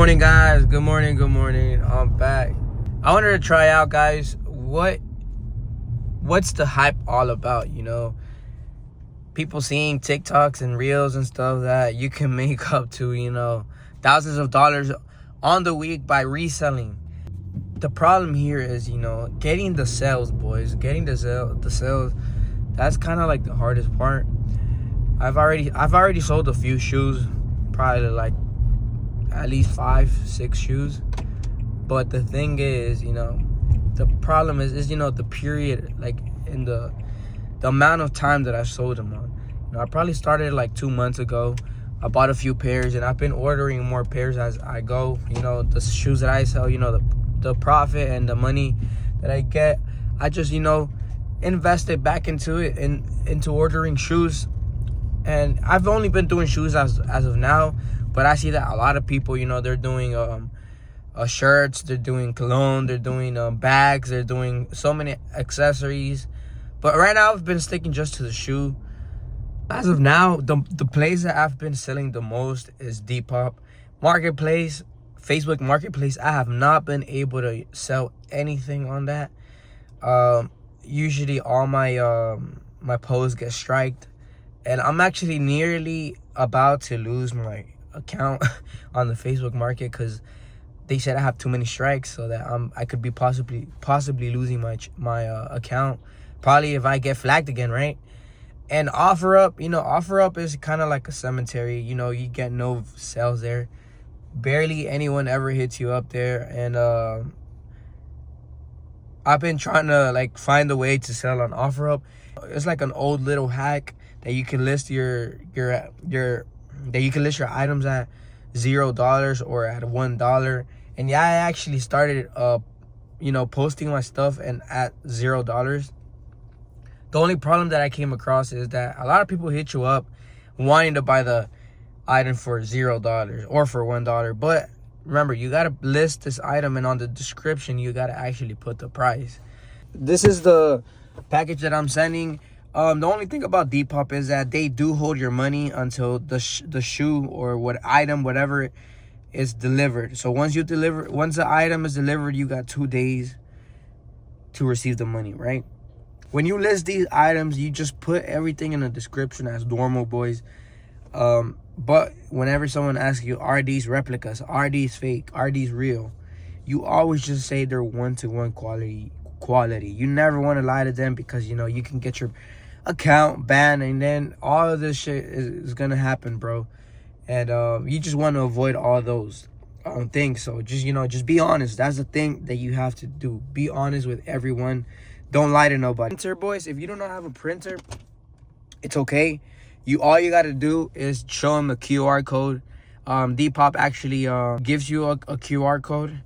Morning, guys. Good morning. I'm back. I wanted to try out, guys, what's the hype all about. People seeing TikToks and reels and stuff that you can make up to thousands of dollars on the week by reselling. The problem here is getting the sales, boys. Getting the sales. That's kind of like the hardest part. I've already sold a few shoes, probably like at least 5-6 shoes. But the thing is, the problem is the period, like in the amount of time that I sold them on. I probably started like 2 months ago. I bought a few pairs and I've been ordering more pairs as I go. The shoes that I sell, the profit and the money that I get, I just invested back into it and into ordering shoes. And I've only been doing shoes as of now, but I see that a lot of people, they're doing shirts, they're doing cologne, they're doing bags, they're doing so many accessories. But right now I've been sticking just to the shoe. As of now, the place that I've been selling the most is Depop Marketplace, Facebook Marketplace. I have not been able to sell anything on that. Usually all my posts get striked, and I'm actually nearly about to lose my account on the Facebook Market because they said I have too many strikes, so that I could be possibly losing my account, probably if I get flagged again, right? And OfferUp is kind of like a cemetery. You get no sales there. Barely anyone ever hits you up there. And I've been trying to find a way to sell on OfferUp. It's like an old little hack that you can list your items at $0 or at $1. And yeah, I actually started posting my stuff and at $0. The only problem that I came across is that a lot of people hit you up wanting to buy the item for $0 or for $1. But remember, you got to list this item, and on the description, you got to actually put the price. This is the package that I'm sending. The only thing about Depop is that they do hold your money until the shoe or whatever is delivered. So once the item is delivered, you got 2 days to receive the money, right? When you list these items, you just put everything in the description as normal, boys. But whenever someone asks you, are these replicas? Are these fake? Are these real? You always just say they're one-to-one quality. You never want to lie to them because, you can get your account banned, and then all of this shit is going to happen, bro. And you just want to avoid all those things. So just be honest. That's the thing that you have to do. Be honest with everyone. Don't lie to nobody. Printer, boys, if you do not have a printer, it's okay. All you got to do is show them a QR code. Depop actually gives you a QR code.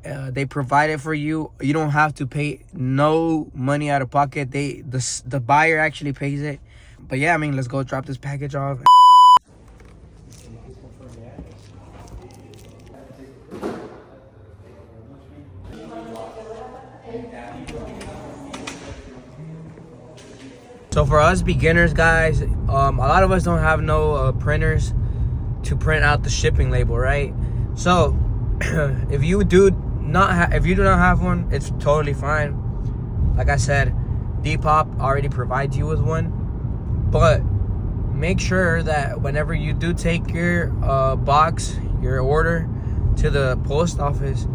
They provide it for you. You don't have to pay no money out of pocket. The buyer actually pays it. But yeah, let's go drop this package off. So for us beginners, guys, a lot of us don't have no printers to print out the shipping label, right? So if you do not have one, it's totally fine. Like I said, Depop already provides you with one, but make sure that whenever you do take your your order to the post office,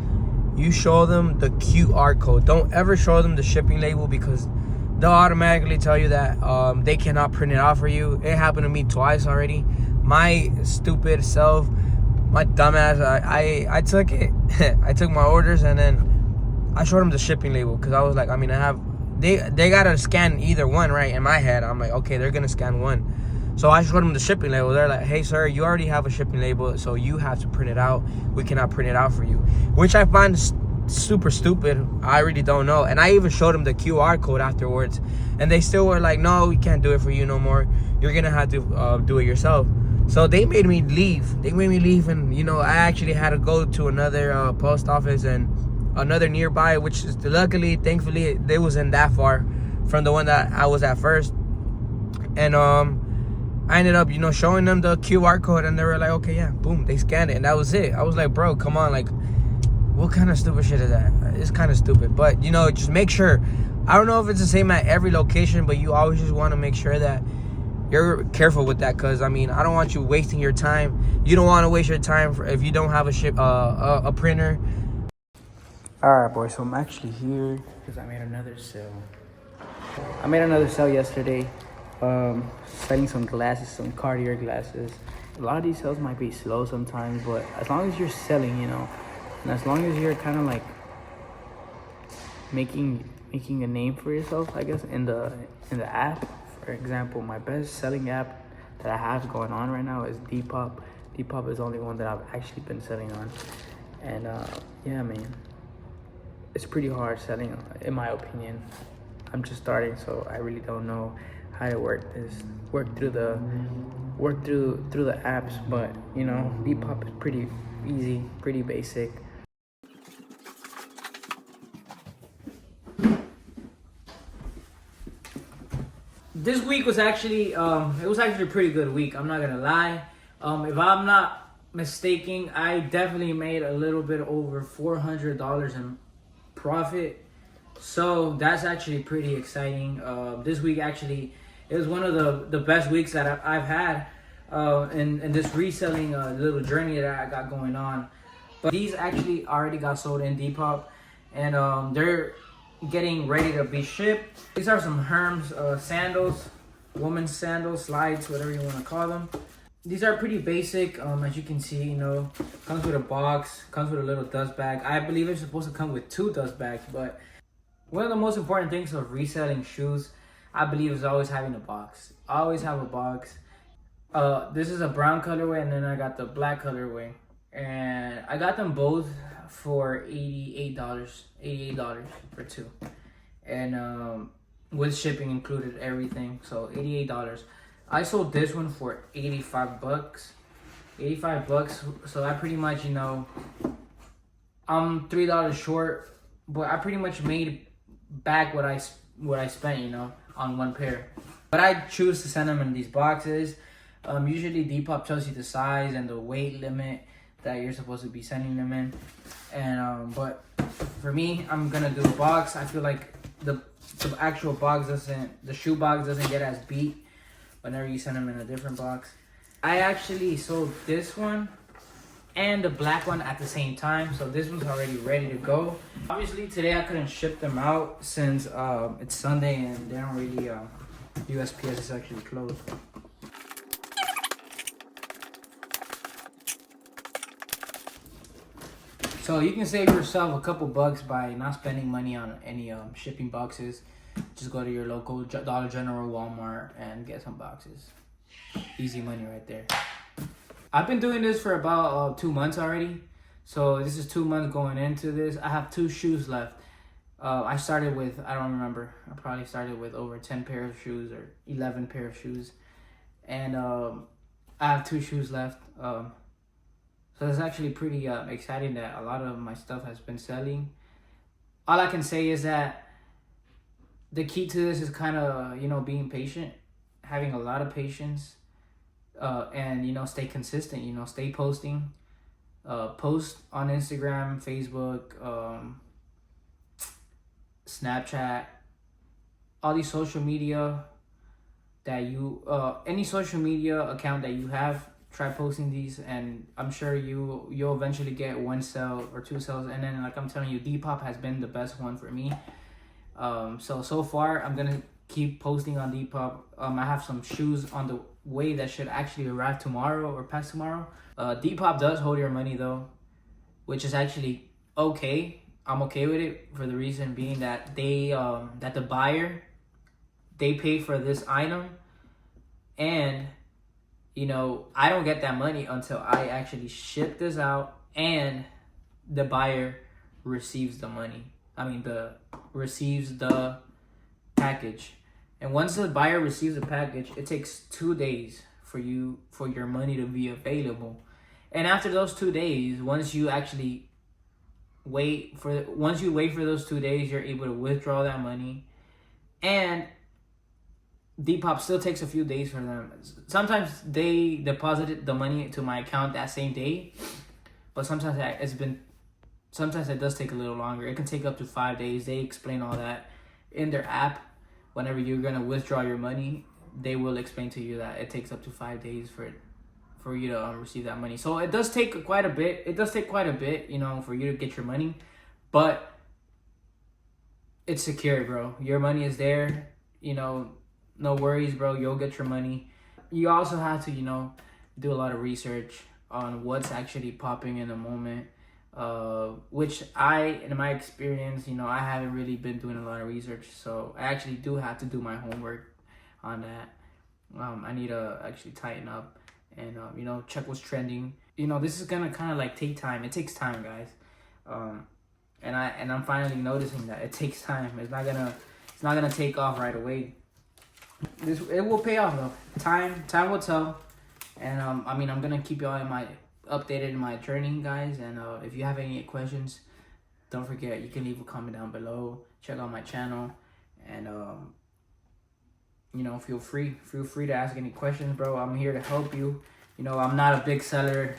you show them the QR code. Don't ever show them the shipping label, because they'll automatically tell you that they cannot print it out for you. It happened to me twice already. My stupid self, my dumbass, I took it. I took my orders, and then I showed them the shipping label because I was like, they gotta scan either one, right? In my head, I'm like, okay, they're gonna scan one. So I showed them the shipping label. They're like, hey, sir, you already have a shipping label, so you have to print it out. We cannot print it out for you, which I find super stupid. I really don't know. And I even showed them the QR code afterwards, and they still were like, no, we can't do it for you no more. You're gonna have to do it yourself. So they made me leave. And I actually had to go to another post office and another nearby, which is luckily, thankfully, they wasn't that far from the one that I was at first. And I ended up, showing them the QR code, and they were like, okay, yeah, boom, they scanned it, and that was it. I was like, bro, come on, like, what kind of stupid shit is that? It's kind of stupid, but, just make sure. I don't know if it's the same at every location, but you always just want to make sure that you're careful with that, because, I don't want you wasting your time. You don't want to waste your time if you don't have a printer. All right, boys, so I'm actually here because I made another sale. I made another sale yesterday, selling some glasses, some Cartier glasses. A lot of these sales might be slow sometimes, but as long as you're selling, and as long as you're kind of like making a name for yourself, I guess, in the app. For example, my best selling app that I have going on right now is Depop. Depop is the only one that I've actually been selling on, and yeah, man, it's pretty hard selling, in my opinion. I'm just starting, so I really don't know how to work through the apps, but Depop is pretty easy, pretty basic. This week was actually a pretty good week. I'm not gonna lie. If I'm not mistaken, I definitely made a little bit over $400 in profit. So that's actually pretty exciting. This week actually, it was one of the best weeks that I've had in this reselling little journey that I got going on. But these actually already got sold in Depop, and they're getting ready to be shipped. These are some Hermes sandals, women's sandals, slides, whatever you want to call them. These are pretty basic, as you can see, comes with a box, comes with a little dust bag. I believe it's supposed to come with 2 dust bags, but one of the most important things of reselling shoes, I believe, is always having a box. Always have a box. This is a brown colorway, and then I got the black colorway. And I got them both for $88 for 2. And with shipping included, everything. So $88. I sold this one for $85. $85. So I pretty much, I'm $3 short, but I pretty much made back what I spent, on one pair. But I choose to send them in these boxes. Usually Depop tells you the size and the weight limit that you're supposed to be sending them in. And but for me, I'm gonna do a box. I feel like the actual box the shoe box doesn't get as beat whenever you send them in a different box. I actually sold this one and the black one at the same time, so this one's already ready to go. Obviously today I couldn't ship them out since it's Sunday and they don't really USPS is actually closed. So you can save yourself a couple bucks by not spending money on any shipping boxes. Just go to your local Dollar General, Walmart, and get some boxes. Easy money right there. I've been doing this for about 2 months already. So this is 2 months going into this. I have 2 shoes left. I started with, I don't remember. I probably started with over 10 pair of shoes or 11 pair of shoes. And I have 2 shoes left. So it's actually pretty exciting that a lot of my stuff has been selling. All I can say is that the key to this is kind of, being patient, having a lot of patience, and, stay consistent, stay posting. Post on Instagram, Facebook, Snapchat, all these social media that any social media account that you have, try posting these, and I'm sure you'll eventually get 1 sale or 2 sales. And then, like I'm telling you, Depop has been the best one for me. So far I'm gonna keep posting on Depop. I have some shoes on the way that should actually arrive tomorrow or past tomorrow. Depop does hold your money though, which is actually okay. I'm okay with it for the reason being that they that the buyer, they pay for this item, and I don't get that money until I actually ship this out and the buyer receives the money. Receives the package. And once the buyer receives the package, it takes 2 days for your money to be available. And after those 2 days, once you wait for those 2 days, you're able to withdraw that money. And Depop still takes a few days for them. Sometimes they deposited the money to my account that same day, but sometimes sometimes it does take a little longer. It can take up to 5 days. They explain all that in their app. Whenever you're gonna withdraw your money, they will explain to you that it takes up to 5 days for you to receive that money. So it does take quite a bit. It does take quite a bit, for you to get your money, but it's secure, bro. Your money is there. No worries, bro. You'll get your money. You also have to, do a lot of research on what's actually popping in the moment. Which in my experience, I haven't really been doing a lot of research. So I actually do have to do my homework on that. I need to actually tighten up and, check what's trending. This is gonna kind of like take time. It takes time, guys. And I'm finally noticing that it takes time. It's not gonna take off right away. It will pay off though. Time will tell. And I'm gonna keep y'all updated in my journey, guys. And if you have any questions, don't forget, you can leave a comment down below. Check out my channel, and feel free to ask any questions, bro. I'm here to help you. I'm not a big seller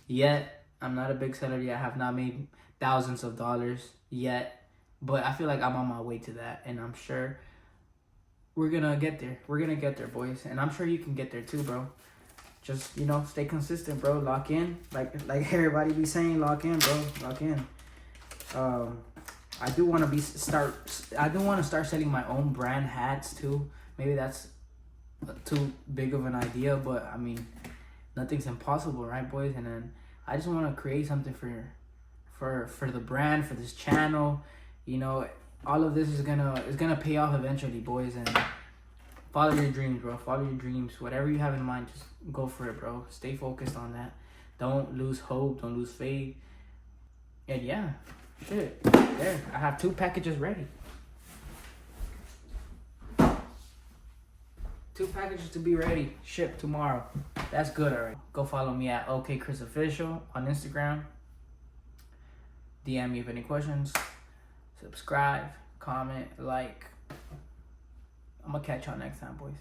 yet. I have not made thousands of dollars yet, but I feel like I'm on my way to that, and I'm sure we're gonna get there. We're gonna get there, boys, and I'm sure you can get there too, bro. Just stay consistent, bro. Lock in, like everybody be saying, lock in, bro. Lock in. I do want to start selling my own brand hats too. Maybe that's too big of an idea, but I mean, nothing's impossible, right, boys? And then I just want to create something for the brand, for this channel. All of this is gonna pay off eventually, boys. And follow your dreams, bro. Follow your dreams. Whatever you have in mind, just go for it, bro. Stay focused on that. Don't lose hope. Don't lose faith. And yeah, shit. There, I have 2 packages ready. 2 packages to be ready. Ship tomorrow. That's good, alright. Go follow me at OKChrisOfficial on Instagram. DM me if any questions. Subscribe, comment, like. I'm gonna catch y'all next time, boys.